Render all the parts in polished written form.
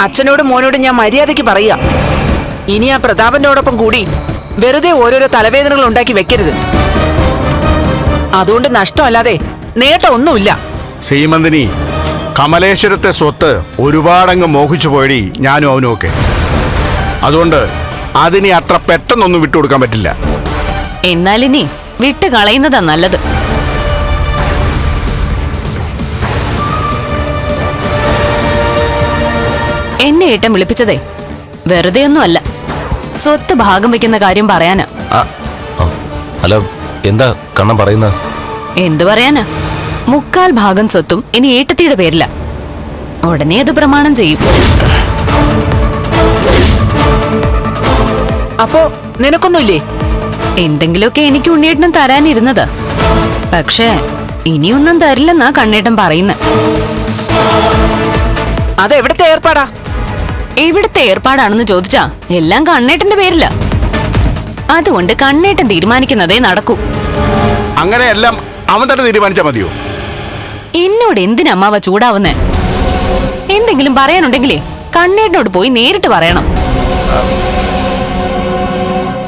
അച്ഛനോടും മോനോടും ഞാൻ മര്യാദയ്ക്ക് പറയാ, ഇനി ആ പ്രതാപനോടൊപ്പം കൂടി വെറുതെ ഓരോരോ തലവേദനകൾ ഉണ്ടാക്കി വെക്കരുത്. അതുകൊണ്ട് നഷ്ടമല്ലാതെ നേട്ടം ഒന്നുമില്ല. ശ്രീമന്തിനി, കമലേശ്വരത്തെ സ്വത്ത് ഒരുപാടങ്ങ് മോഹിച്ചു പോയടി ഞാനും അവനും ഒക്കെ. അതുകൊണ്ട് അതിനെ അത്ര പെട്ടെന്നൊന്നും വിട്ടുകൊടുക്കാൻ പറ്റില്ല. എന്നാലിനി വിട്ട് കളയുന്നതാ നല്ലത്. എന്നെ ഏട്ടൻ വിളിപ്പിച്ചതേ വെറുതെ ഒന്നും അല്ല, സ്വത്ത് ഭാഗം വെക്കുന്ന കാര്യം പറയാനാ. അല്ല, എന്താ കണ്ണം പറയുന്നത്? എന്തു പറയാനാ, 3/4 ഭാഗം സ്വത്തും ഇനി ഏട്ടത്തിയുടെ പേരില്ല. ഉടനെ അത് പ്രമാണം ചെയ്യും. അപ്പോ നിനക്കൊന്നുമില്ലേ? എന്തെങ്കിലുമൊക്കെ എനിക്ക് ഉണ്ണിയേട്ടനും തരാനിരുന്നതാ. പക്ഷേ ഇനിയൊന്നും തരില്ലെന്നാ കണ്ണേട്ടൻ പറയുന്നത്. അതെവിടത്തെ ഏർപ്പാടാ? എവിടുത്തെ ഏർപ്പാടാണെന്ന് ചോദിച്ചാ എല്ലാം കണ്ണേട്ടന്റെ പേരില്ല. അതുകൊണ്ട് കണ്ണേട്ടൻ തീരുമാനിക്കുന്നതേ നടക്കൂ. അങ്ങനെയെല്ലാം അവൻ തന്നെ തീരുമാനിച്ചാൽ മതിയോ? എന്നോട് എന്തിനമ്മാവ ചൂടാവുന്നേ? എന്തെങ്കിലും പറയാനുണ്ടെങ്കിലേ കണ്ണേട്ടനോട് പോയി നേരിട്ട് പറയണം.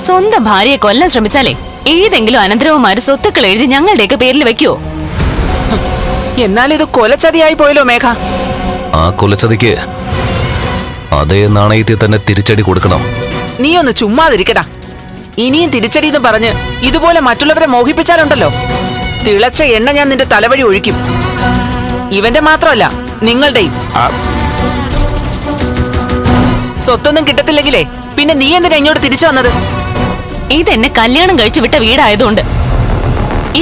സ്വന്തം ഭാര്യയെ കൊല്ലാൻ ശ്രമിച്ചാലേ ഏതെങ്കിലും അനന്തരവന്മാര് സ്വത്തുക്കൾ എഴുതി ഞങ്ങളുടെയൊക്കെ പേരിൽ വെക്കുവോ? എന്നാൽ ഇത് കൊലച്ചതിയായി പോയല്ലോ മേഘ. ആ കൊലച്ചതിക്ക് അതേ നാണയത്തിൽ തന്നെ തിരിച്ചടി കൊടുക്കണം. നീ ഒന്ന് ചുമ്മാതിരിക്കടാ. ഇനിയും തിരിച്ചടി എന്ന് പറഞ്ഞ് ഇതുപോലെ മറ്റുള്ളവരെ മോഹിപ്പിച്ചാലുണ്ടല്ലോ, തിളച്ച എണ്ണ ഞാൻ നിന്റെ തലവഴി ഒഴിക്കും. ഇവന്റെ മാത്രമല്ല, നിങ്ങളുടെയും. സ്വത്തൊന്നും കിട്ടത്തില്ലെങ്കിലേ പിന്നെ നീ എന്തിനാ ഇങ്ങോട്ട് തിരിച്ചു വന്നത്? ഇതെന്നെ കല്യാണം കഴിച്ചു വിട്ട വീടായതുകൊണ്ട്.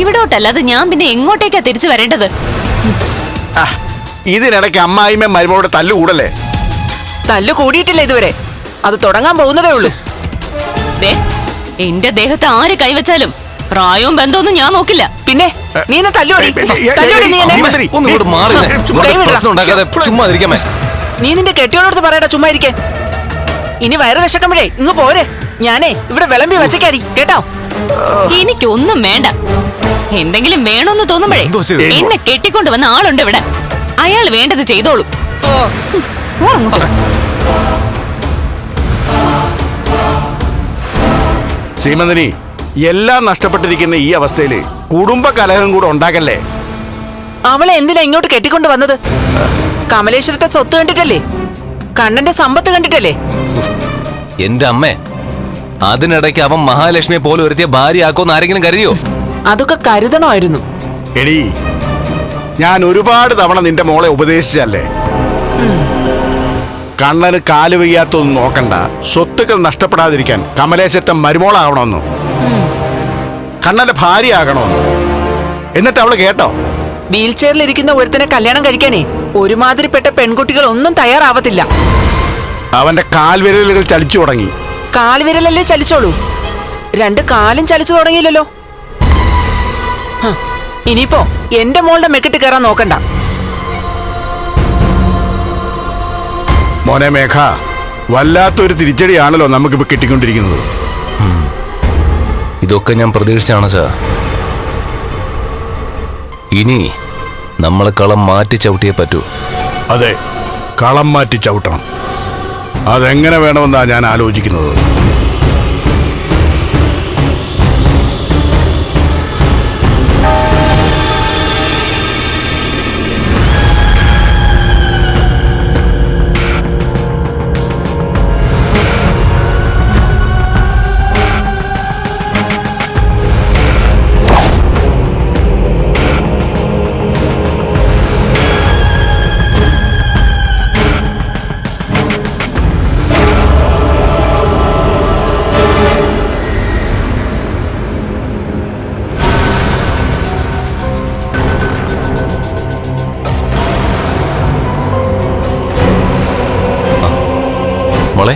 ഇവിടോട്ടല്ലാതെ ഞാൻ പിന്നെ എങ്ങോട്ടേക്കാ തിരിച്ചു വരേണ്ടത്? ഇതിനിടയ്ക്ക് അമ്മായിമ്മ മരുമോടെ തല്ലുകൂടല്ലേ? തല്ലു കൂടിയിട്ടില്ല ഇതുവരെ, അത് തുടങ്ങാൻ പോകുന്നതേ ഉള്ളൂ. എന്റെ ദേഹത്ത് ആര് കൈവച്ചാലും പ്രായവും ബന്ധമൊന്നും ഞാൻ നോക്കില്ല. പിന്നെ നീ എന്നെ തല്ലുകൂടി. നീ നിന്റെ കെട്ടിയോടടുത്ത് പറയടാ ചുമ്മാ ഇരിക്കാൻ. ഇനി വയറ് വിശക്കുമ്പോഴേ ഇങ്ങ് പോരെ. ഞാനേ ഇവിടെ വിളമ്പി വച്ചേക്കാടി, കേട്ടോ? എനിക്കൊന്നും വേണ്ട. എന്തെങ്കിലും വേണമെന്ന് തോന്നുമ്പോഴേ എന്നെ കെട്ടിക്കൊണ്ട് വന്ന ആളുണ്ട് ഇവിടെ. അയാൾ വേണ്ടത് ചെയ്തോളൂ. ശ്രീമന്തിനി, എല്ലാം നഷ്ടപ്പെട്ടിരിക്കുന്ന ഈ അവസ്ഥയില് കുടുംബ കലഹം കൂടെ ഉണ്ടാക്കല്ലേ? അവളെ എന്തിനാ ഇങ്ങോട്ട് കെട്ടിക്കൊണ്ട് വന്നത്? കമലേശ്വരത്തെ സ്വത്ത് കണ്ടിട്ടല്ലേ? കണ്ണന്റെ സമ്പത്ത് കണ്ടിട്ടല്ലേ? എന്റെ അമ്മേ, അതിനിടയ്ക്ക് അവൻ മഹാലക്ഷ്മിയെ പോലെ ഒരുത്തിയ ഭാര്യയാക്കോന്ന് ആരെങ്കിലും കരുതിയോ? അതൊക്കെ കരുതണമായിരുന്നു. എടീ, ഞാൻ ഒരുപാട് തവണ നിന്റെ മോളെ ഉപദേശിച്ചല്ലേ, കണ്ണന് കാല് വയ്യാത്തൊന്നും നോക്കണ്ട, സ്വത്തുക്കൾ നഷ്ടപ്പെടാതിരിക്കാൻ കമലേശ്വരത്തെ മരുമോളാകണമെന്നു, കണ്ണന്റെ ഭാര്യ ആകണമെന്നു. എന്നിട്ട് അവള് കേട്ടോ? വീൽ ചെയറിലിരിക്കുന്ന ഒരുത്തനെ കല്യാണം കഴിക്കാനേ ഒരുമാതിരിപ്പെട്ട പെൺകുട്ടികൾ ഒന്നും തയ്യാറാവത്തില്ല. അവന്റെ കാൽവിരലുകൾ ചലിച്ചു തുടങ്ങി. കാൽവിരലല്ലേ ചലിച്ചോളൂ, 2 കാലും ചലിച്ചു തുടങ്ങിയില്ലല്ലോ. ഇനിയിപ്പോ എന്റെ മോളുടെ മെക്കിട്ട് കയറാൻ നോക്കണ്ട. മോനെ മേഘ, വല്ലാത്തൊരു തിരിച്ചടിയാണല്ലോ നമുക്കിപ്പോ കിട്ടിക്കൊണ്ടിരിക്കുന്നത്. ഇതൊക്കെ ഞാൻ പ്രതീക്ഷിച്ചാണ് സാർ. ഇനി നമ്മൾ കളം മാറ്റി ചവിട്ടിയേ പറ്റൂ. അതെ, കളം മാറ്റി ചവിട്ടണം. അതെങ്ങനെ വേണമെന്നാ ഞാൻ ആലോചിക്കുന്നത്. മോളെ,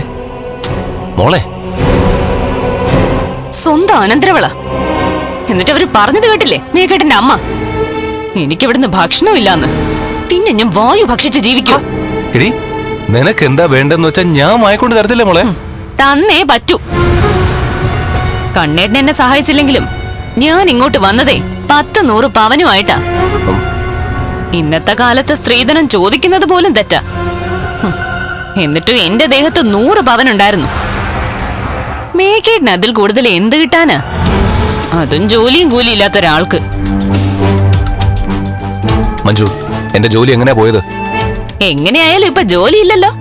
മോളെ, സ്വന്തം അനന്തരവള. എന്നിട്ട് അവര് പറഞ്ഞത് കേട്ടില്ലേ മേഘേട്ടന്റെ അമ്മ? എനിക്കിവിടുന്ന് ഭക്ഷണവും ഇല്ലാന്ന്. പിന്നെ ഞാൻ വായു ഭക്ഷിച്ച് ജീവിക്കും. എടി, നിനക്ക് എന്താ വേണ്ടെന്ന് വെച്ചാ ഞാൻ വായിക്കൊണ്ട് തരത്തില്ലേ മോളെ? തന്നേ പറ്റൂ. കണ്ണേട്ടൻ എന്നെ സഹായിച്ചില്ലെങ്കിലും ഞാൻ ഇങ്ങോട്ട് വന്നതേ 10-100 പവനുമായിട്ടാ. ഇന്നത്തെ കാലത്ത് സ്ത്രീധനം ചോദിക്കുന്നത് പോലും തെറ്റാ. എന്നിട്ടും എന്റെ ദേഹത്ത് 100 പവനുണ്ടായിരുന്നു. മേഘേട്ടന് അതിൽ കൂടുതൽ എന്ത് കിട്ടാനാ? അതും ജോലിയും കൂലിയും ഇല്ലാത്ത ഒരാൾക്ക്. മഞ്ജു, എന്റെ ജോലി എങ്ങനെയാ പോയത്? എങ്ങനെയായാലും ഇപ്പൊ ജോലിയില്ലല്ലോ.